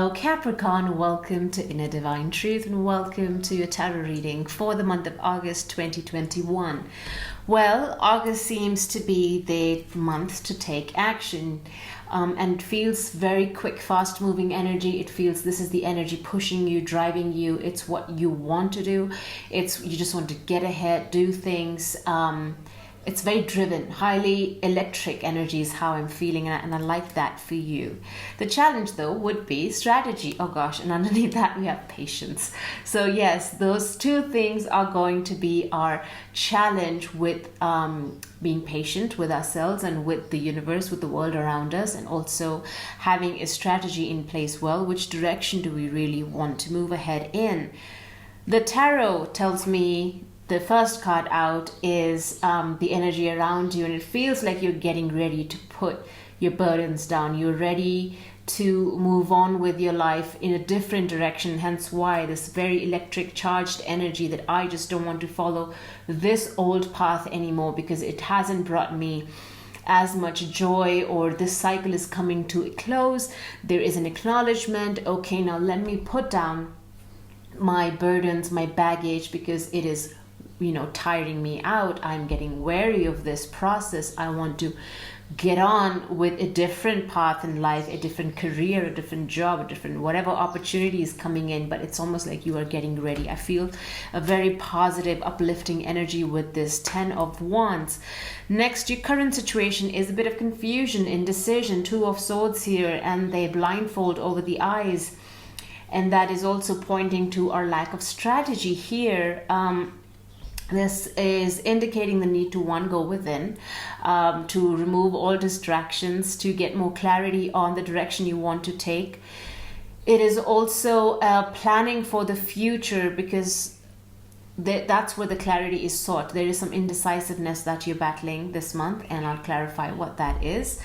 Hello Capricorn, welcome to Inner Divine Truth and welcome to your tarot reading for the month of August 2021. Well, August seems to be the month to take action and feels very quick, fast moving energy. It feels this is the energy pushing you, driving you. It's what you want to do. You just want to get ahead, do things. It's very driven, highly electric energy is how I'm feeling, and I like that for you. The challenge though would be strategy. Oh gosh, and underneath that we have patience. So yes, those two things are going to be our challenge with being patient with ourselves and with the universe, with the world around us, and also having a strategy in place. Well, which direction do we really want to move ahead in? The tarot tells me the first card out is the energy around you, and it feels like you're getting ready to put your burdens down. You're ready to move on with your life in a different direction, hence why this very electric charged energy that I just don't want to follow this old path anymore because it hasn't brought me as much joy, or this cycle is coming to a close. There is an acknowledgement, okay, now let me put down my burdens, my baggage, because it is tiring me out. I'm getting wary of this process. I want to get on with a different path in life, a different career, a different job, a different whatever opportunity is coming in, but it's almost like you are getting ready. I feel a very positive, uplifting energy with this 10 of Wands. Next, your current situation is a bit of confusion, indecision, 2 of Swords here, and they blindfold over the eyes, and that is also pointing to our lack of strategy here. This is indicating the need to go within, to remove all distractions, to get more clarity on the direction you want to take. It is also planning for the future, because that's where the clarity is sought. There is some indecisiveness that you're battling this month, and I'll clarify what that is.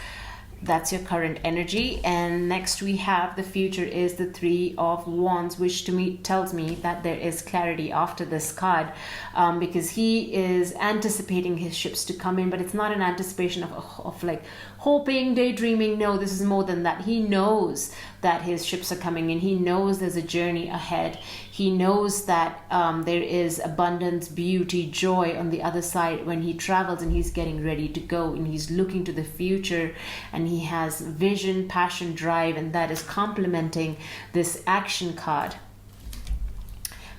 That's your current energy. And next we have the future is the 3 of Wands, which to me tells me that there is clarity after this card, because he is anticipating his ships to come in, but it's not an anticipation of like hoping, daydreaming. No, this is more than that. He knows that his ships are coming in. He knows there's a journey ahead. He knows that there is abundance, beauty, joy on the other side when he travels, and he's getting ready to go, and he's looking to the future, and he has vision, passion, drive, and that is complementing this action card.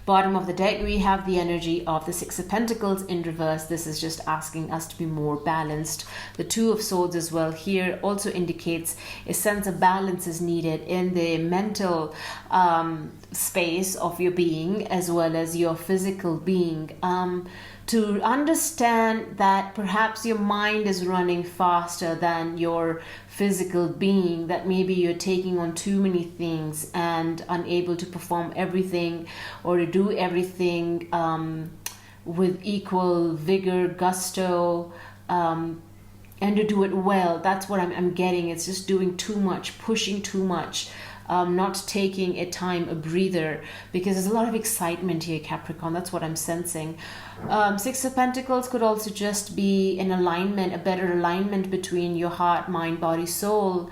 Bottom of the deck, we have the energy of the 6 of Pentacles in reverse. This is just asking us to be more balanced. The 2 of Swords as well here also indicates a sense of balance is needed in the mental space of your being as well as your physical being. To understand that perhaps your mind is running faster than your physical being, that maybe you're taking on too many things and unable to perform everything or to do everything with equal vigor, gusto, and to do it well. That's what I'm getting. It's just doing too much, pushing too much. Not taking a breather, because there's a lot of excitement here, Capricorn. That's what I'm sensing. 6 of Pentacles could also just be an alignment, a better alignment between your heart, mind, body, soul,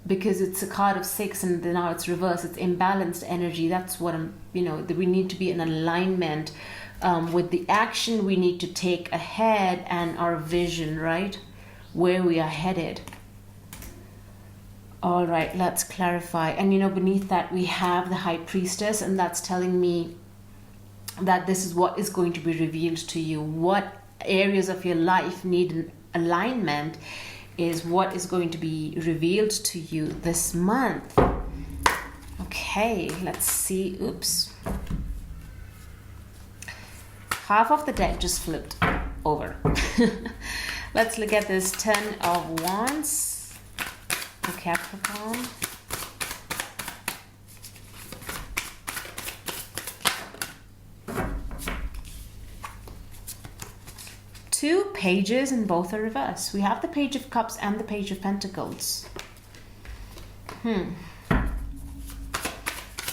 because it's a card of 6 and now it's reversed. It's imbalanced energy. That's what that we need to be in alignment with the action we need to take ahead and our vision, right? Where we are headed. All right, let's clarify. And beneath that we have the High Priestess, and that's telling me that this is what is going to be revealed to you. What areas of your life need an alignment is what is going to be revealed to you this month. Okay, let's see. Oops. Half of the deck just flipped over. Let's look at this 10 of Wands. Capricorn. Two pages and both are reversed. We have the Page of Cups and the Page of Pentacles.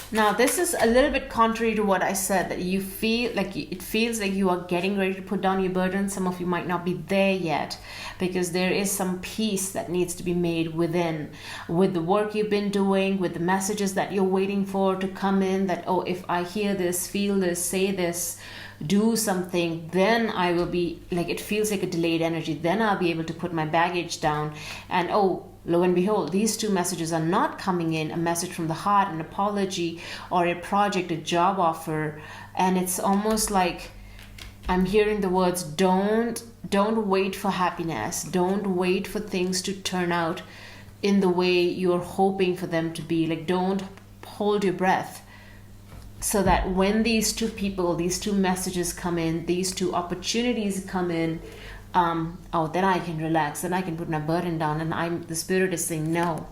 Now, this is a little bit contrary to what I said, that you feel like it feels like you are getting ready to put down your burden. Some of you might not be there yet because there is some peace that needs to be made within, with the work you've been doing, with the messages that you're waiting for to come in, that, oh, if I hear this, feel this, say this, do something, then I will be, like, it feels like a delayed energy. Then I'll be able to put my baggage down. And oh, lo and behold, these two messages are not coming in, a message from the heart, an apology, or a project, a job offer. And it's almost like I'm hearing the words, don't wait for happiness. Don't wait for things to turn out in the way you're hoping for them to be. Like, don't hold your breath. So that when these two people, these two messages come in, these two opportunities come in, then I can relax, then I can put my burden down. And the Spirit is saying, no,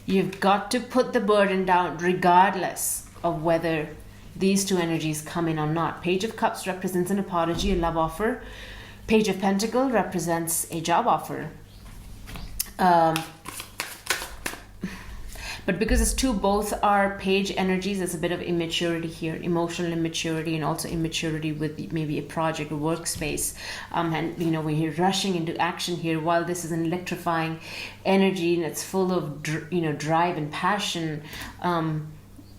you've got to put the burden down regardless of whether these two energies come in or not. Page of Cups represents an apology, a love offer. Page of Pentacles represents a job offer. But because it's two, both are page energies, there's a bit of immaturity here, emotional immaturity, and also immaturity with maybe a project or workspace. And, you know, when you're rushing into action here, while this is an electrifying energy and it's full of, drive and passion,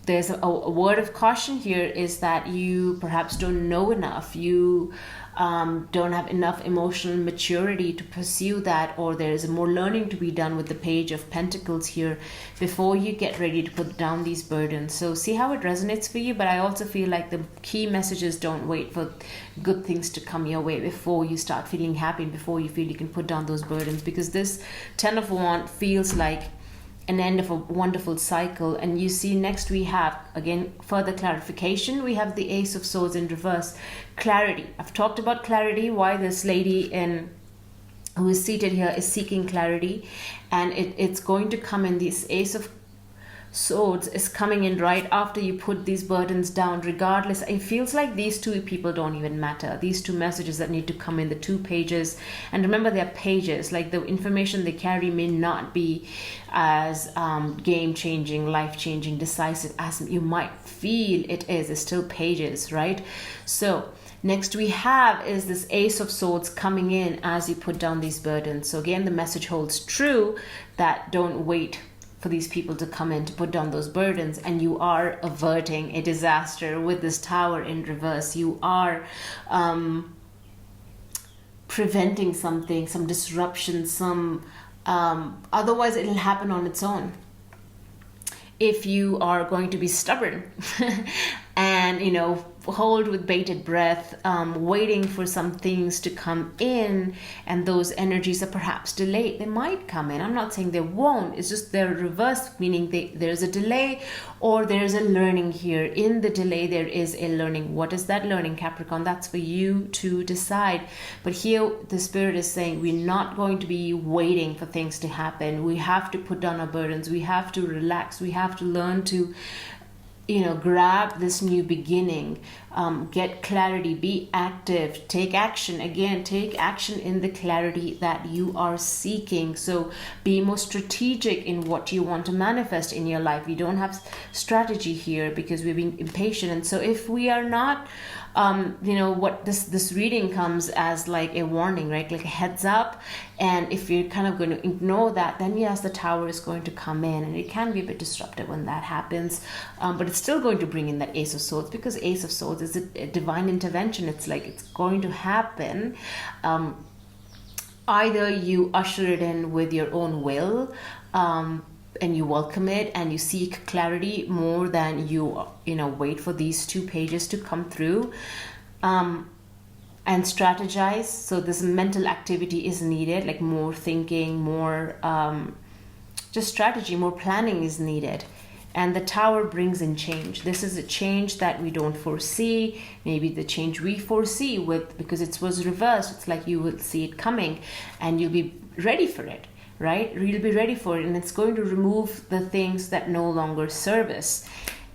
there's a word of caution here is that you perhaps don't know enough. You don't have enough emotional maturity to pursue that, or there's more learning to be done with the Page of Pentacles here before you get ready to put down these burdens. So see how it resonates for you. But I also feel like the key message is don't wait for good things to come your way before you start feeling happy and before you feel you can put down those burdens, because this Ten of Wands feels like an end of a wonderful cycle. And you see, next we have, again, further clarification. We have the Ace of Swords in reverse. Clarity. I've talked about clarity, why this lady who is seated here is seeking clarity, and it's going to come in. This Ace of Swords is coming in right after you put these burdens down. Regardless, it feels like these two people don't even matter. These two messages that need to come in, the two pages. And remember, they're pages. Like, the information they carry may not be as game-changing, life-changing, decisive as you might feel it is. It's still pages, right? So next we have is this Ace of Swords coming in as you put down these burdens. So again, the message holds true that don't wait for these people to come in to put down those burdens, and you are averting a disaster with this Tower in reverse. You are preventing something, some disruption, otherwise it'll happen on its own. If you are going to be stubborn and, hold with bated breath, waiting for some things to come in, and those energies are perhaps delayed. They might come in. I'm not saying they won't. It's just they're reversed, meaning there's a delay or there's a learning here. In the delay, there is a learning. What is that learning, Capricorn? That's for you to decide. But here, the Spirit is saying we're not going to be waiting for things to happen. We have to put down our burdens. We have to relax. We have to learn to grab this new beginning, get clarity, be active, take action. Again, take action in the clarity that you are seeking. So be more strategic in what you want to manifest in your life. We don't have strategy here because we're being impatient. And so if we are not, what this reading comes as like a warning, right? Like a heads up. And if you're kind of going to ignore that, then yes, the Tower is going to come in, and it can be a bit disruptive when that happens. But it's still going to bring in that Ace of Swords, because Ace of Swords is a divine intervention. It's like it's going to happen. Either you usher it in with your own will, and you welcome it and you seek clarity more than you wait for these two pages to come through, and strategize. So this mental activity is needed, like more thinking, more just strategy, more planning is needed. And the Tower brings in change. This is a change that we don't foresee. Maybe the change we foresee because it was reversed. It's like you will see it coming and you'll be ready for it, right? You'll be ready for it. And it's going to remove the things that no longer serve us.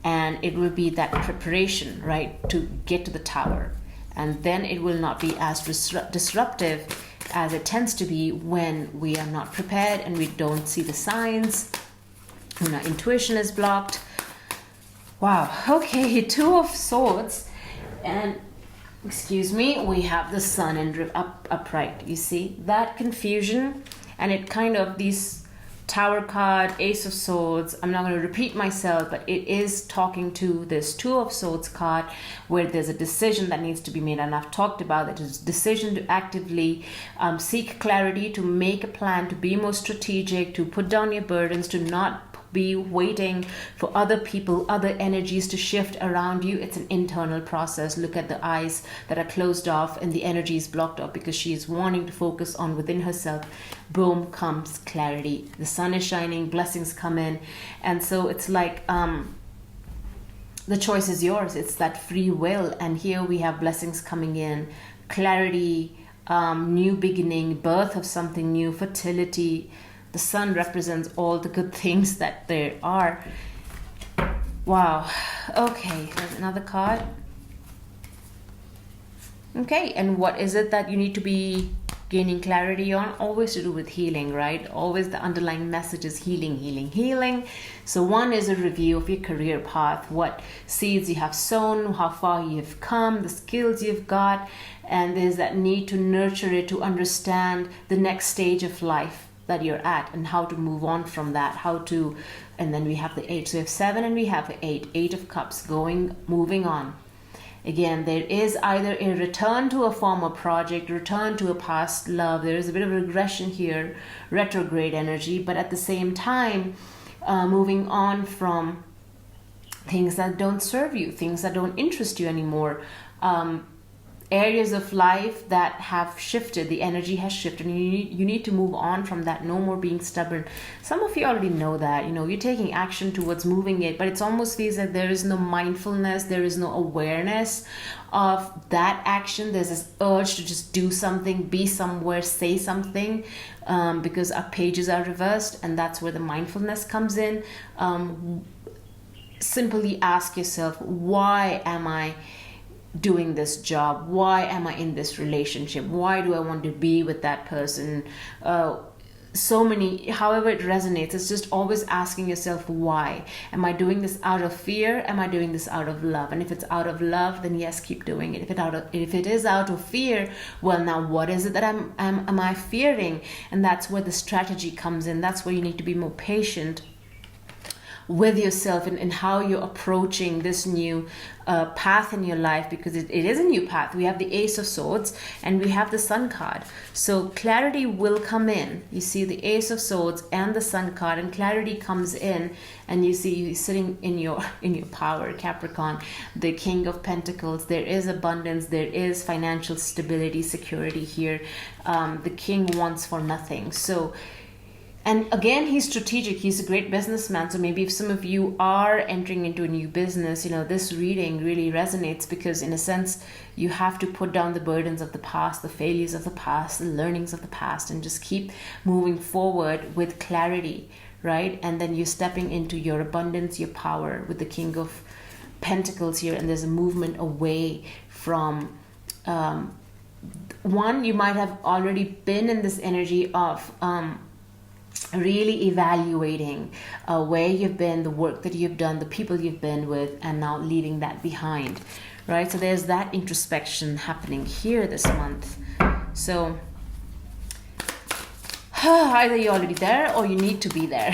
And it will be that preparation, right, to get to the Tower. And then it will not be as disruptive as it tends to be when we are not prepared and we don't see the signs. When our intuition is blocked, Wow. Okay, Two of Swords, and excuse me, we have the Sun and upright. You see that confusion, and it kind of these Tower card, Ace of Swords. I'm not going to repeat myself, but it is talking to this Two of Swords card, where there's a decision that needs to be made, and I've talked about it. It's a decision to actively seek clarity, to make a plan, to be more strategic, to put down your burdens, to not be waiting for other people, other energies to shift around you. It's an internal process. Look at the eyes that are closed off and the energy is blocked off because she is wanting to focus on within herself. Boom, comes clarity. The sun is shining, blessings come in. And so it's like the choice is yours. It's that free will. And here we have blessings coming in, clarity, new beginning, birth of something new, fertility. The sun represents all the good things that there are. Wow. Okay, there's another card. Okay, and what is it that you need to be gaining clarity on? Always to do with healing, right? Always the underlying message is healing, healing, healing. So one is a review of your career path, what seeds you have sown, how far you've come, the skills you've got, and there's that need to nurture it, to understand the next stage of life that you're at and how to move on from that, and then we have the 8. So we have 7 and we have 8 of Cups, moving on. Again, there is either a return to a former project, return to a past love. There is a bit of regression here, retrograde energy, but at the same time, moving on from things that don't serve you, things that don't interest you anymore. Areas of life that have shifted, the energy has shifted, and you need to move on from that. No more being stubborn. Some of you already know that, you're taking action towards moving it, but it's almost feels that there is no mindfulness, there is no awareness of that action. There's this urge to just do something, be somewhere, say something, because our pages are reversed, and that's where the mindfulness comes in. Simply ask yourself, why am I doing this job? Why am I in this relationship? Why do I want to be with that person? So many, however it resonates, it's just always asking yourself, why? Am I doing this out of fear? Am I doing this out of love? And if it's out of love, then yes, keep doing it. If it is out of fear, well, now what is it that am I fearing? And that's where the strategy comes in. That's where you need to be more patient with yourself and how you're approaching this new path in your life, because it is a new path. We have the Ace of Swords and we have the Sun card. So clarity will come in. You see the Ace of Swords and the Sun card, and clarity comes in, and you see you sitting in your power, Capricorn, the King of Pentacles. There is abundance, there is financial stability, security here. The King wants for nothing. So, and again, he's strategic. He's a great businessman. So maybe if some of you are entering into a new business, this reading really resonates, because in a sense, you have to put down the burdens of the past, the failures of the past, the learnings of the past, and just keep moving forward with clarity, right? And then you're stepping into your abundance, your power with the King of Pentacles here. And there's a movement away from, one, you might have already been in this energy of, really evaluating where you've been, the work that you've done, the people you've been with, and now leaving that behind, right? So there's that introspection happening here this month. So either you're already there or you need to be there.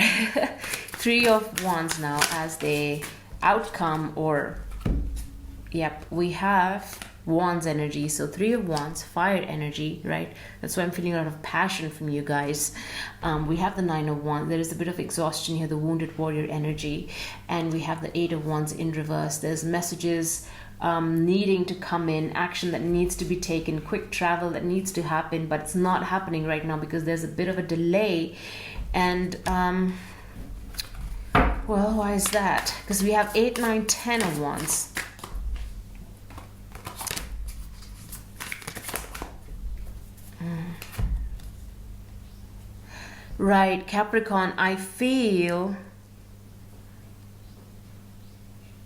3 of Wands now as the outcome, or yep, we have Wands energy. So 3 of Wands, fire energy, right? That's why I'm feeling a lot of passion from you guys. We have the 9 of Wands. There is a bit of exhaustion here, the wounded warrior energy. And we have the 8 of Wands in reverse. There's messages needing to come in, action that needs to be taken, quick travel that needs to happen, but it's not happening right now because there's a bit of a delay. And well, why is that? Because we have 8, 9, 10 of Wands. Right, Capricorn, I feel,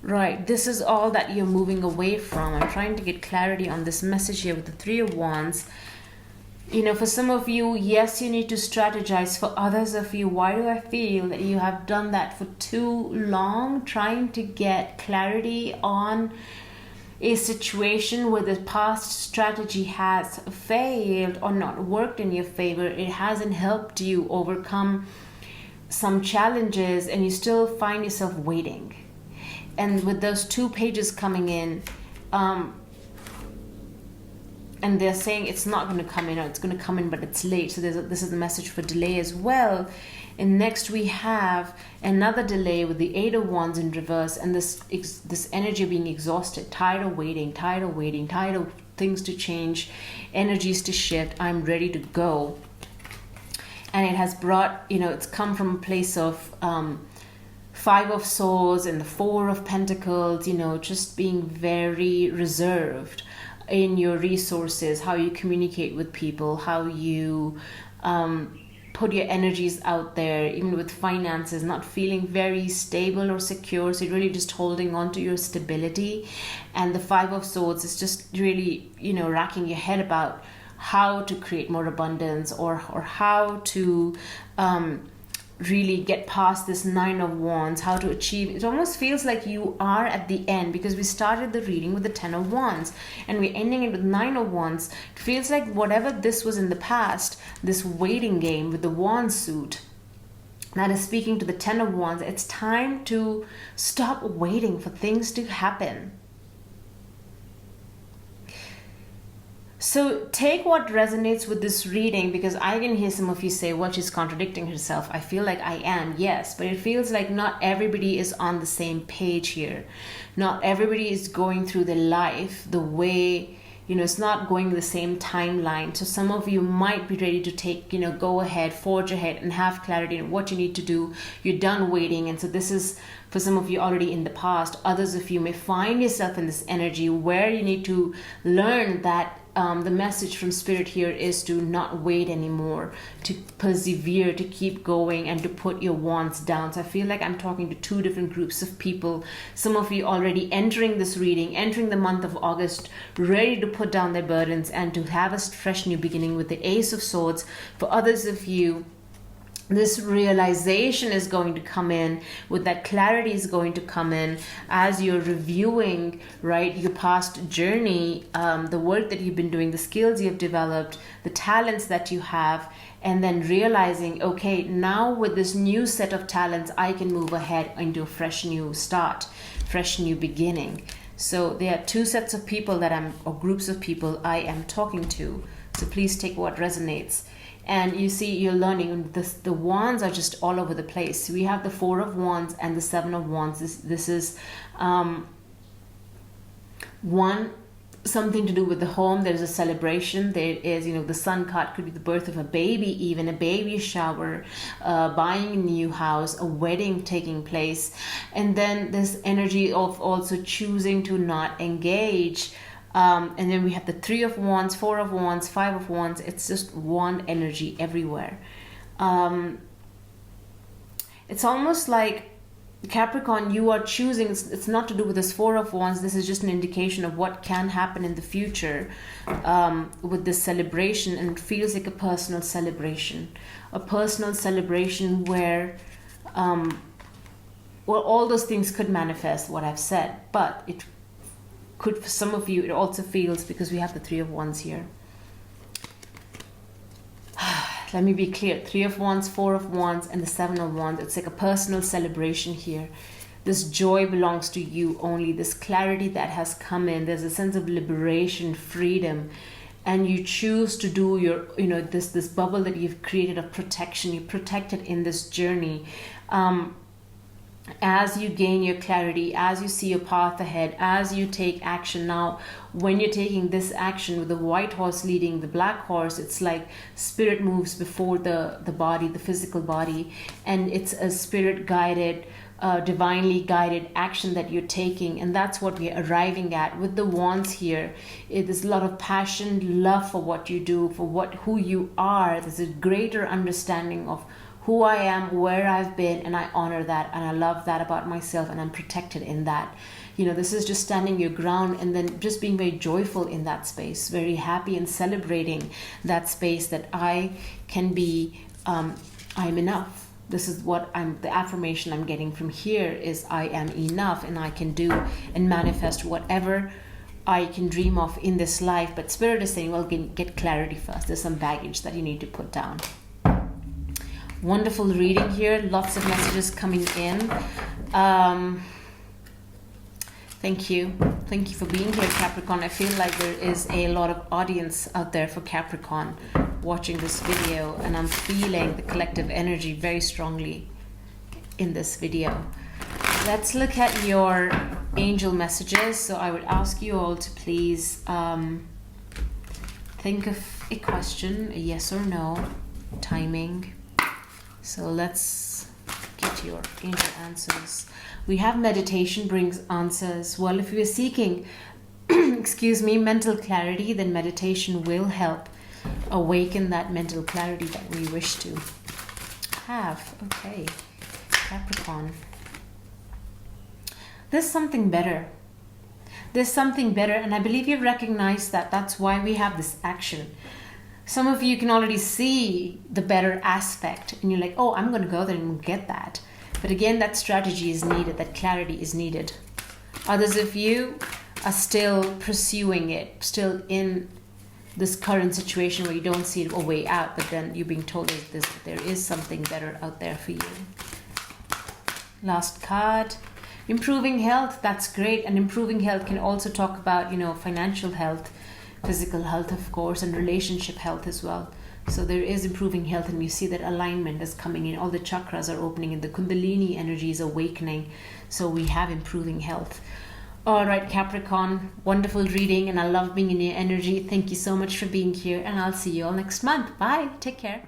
right, this is all that you're moving away from. I'm trying to get clarity on this message here with the 3 of Wands. For some of you, yes, you need to strategize. For others of you, why do I feel that you have done that for too long, trying to get clarity on a situation where the past strategy has failed or not worked in your favor? It hasn't helped you overcome some challenges, and you still find yourself waiting. And with those 2 pages coming in, and they're saying it's not going to come in, or it's going to come in but it's late. So this is the message for delay as well. And next we have another delay with the 8 of Wands in reverse, and this energy of being exhausted, tired of waiting, tired of things to change, energies to shift. I'm ready to go. And it has brought, it's come from a place of 5 of Swords and the 4 of Pentacles, just being very reserved in your resources, how you communicate with people, how you put your energies out there, even with finances, not feeling very stable or secure. So you're really just holding on to your stability. And the 5 of Swords is just really, racking your head about how to create more abundance, or how to really get past this 9 of Wands, how to achieve. It almost feels like you are at the end, because we started the reading with the 10 of Wands and we're ending it with 9 of Wands. It feels like whatever this was in the past, this waiting game with the wand suit, that is speaking to the 10 of Wands. It's time to stop waiting for things to happen. So take what resonates with this reading, because I can hear some of you say, well, she's contradicting herself. I feel like I am, yes, but it feels like not everybody is on the same page here. Not everybody is going through their life the way, it's not going the same timeline. So some of you might be ready to take, go ahead, forge ahead and have clarity on what you need to do. You're done waiting. And so this is for some of you already in the past. Others of you may find yourself in this energy where you need to learn that the message from Spirit here is to not wait anymore, to persevere, to keep going, and to put your wands down. So I feel like I'm talking to 2 different groups of people. Some of you already entering this reading, entering the month of August, ready to put down their burdens and to have a fresh new beginning with the Ace of Swords. For others of you, this realization is going to come in, with that clarity is going to come in as you're reviewing, right, your past journey, the work that you've been doing, the skills you've developed, the talents that you have, and then realizing, okay, now with this new set of talents, I can move ahead into a fresh new start, fresh new beginning. So there are 2 sets of people or groups of people I am talking to. So please take what resonates. And you see, you're learning the wands are just all over the place. We have the 4 of Wands and the 7 of Wands. This is something to do with the home. There's a celebration. There is, the Sun card could be the birth of a baby, even a baby shower, buying a new house, a wedding taking place. And then this energy of also choosing to not engage. And then we have the 3 of Wands, 4 of Wands, 5 of Wands. It's just wand energy everywhere. It's almost like, Capricorn, you are choosing. It's not to do with this 4 of Wands. This is just an indication of what can happen in the future with this celebration. And it feels like a personal celebration. A personal celebration where, all those things could manifest what I've said. But it could, for some of you, it also feels, because we have the 3 of Wands here. Let me be clear. 3 of Wands, 4 of Wands, and the 7 of Wands. It's like a personal celebration here. This joy belongs to you only. This clarity that has come in. There's a sense of liberation, freedom. And you choose to do your, this bubble that you've created of protection. You're protected in this journey. As you gain your clarity, as you see your path ahead, as you take action. Now, when you're taking this action with the white horse leading the black horse, it's like Spirit moves before the body, the physical body, and it's a Spirit guided, divinely guided action that you're taking. And that's what we're arriving at with the wands here. There's a lot of passion, love for what you do, for who you are. There's a greater understanding of who I am, where I've been, and I honor that, and I love that about myself, and I'm protected in that. This is just standing your ground and then just being very joyful in that space, very happy and celebrating that space that I can be, I'm enough. This is what the affirmation I'm getting from here is I am enough, and I can do and manifest whatever I can dream of in this life. But Spirit is saying, well, get clarity first. There's some baggage that you need to put down. Wonderful reading here. Lots of messages coming in. Thank you. Thank you for being here, Capricorn. I feel like there is a lot of audience out there for Capricorn watching this video, and I'm feeling the collective energy very strongly in this video. Let's look at your angel messages. So I would ask you all to please think of a question, a yes or no, timing. So let's get your angel answers. We have meditation brings answers. Well, if you're seeking, mental clarity, then meditation will help awaken that mental clarity that we wish to have. Okay, Capricorn. There's something better. There's something better, and I believe you've recognized that. That's why we have this action. Some of you can already see the better aspect, and you're like, oh, I'm going to go there and get that. But again, that strategy is needed, that clarity is needed. Others of you are still pursuing it, still in this current situation where you don't see a way out, but then you're being told that there is something better out there for you. Last card. Improving health, that's great. And improving health can also talk about, financial health, physical health, of course, and relationship health as well. So there is improving health, and you see that alignment is coming in. All the chakras are opening, and the Kundalini energy is awakening. So we have improving health. All right, Capricorn, wonderful reading, and I love being in your energy. Thank you so much for being here, and I'll see you all next month. Bye. Take care.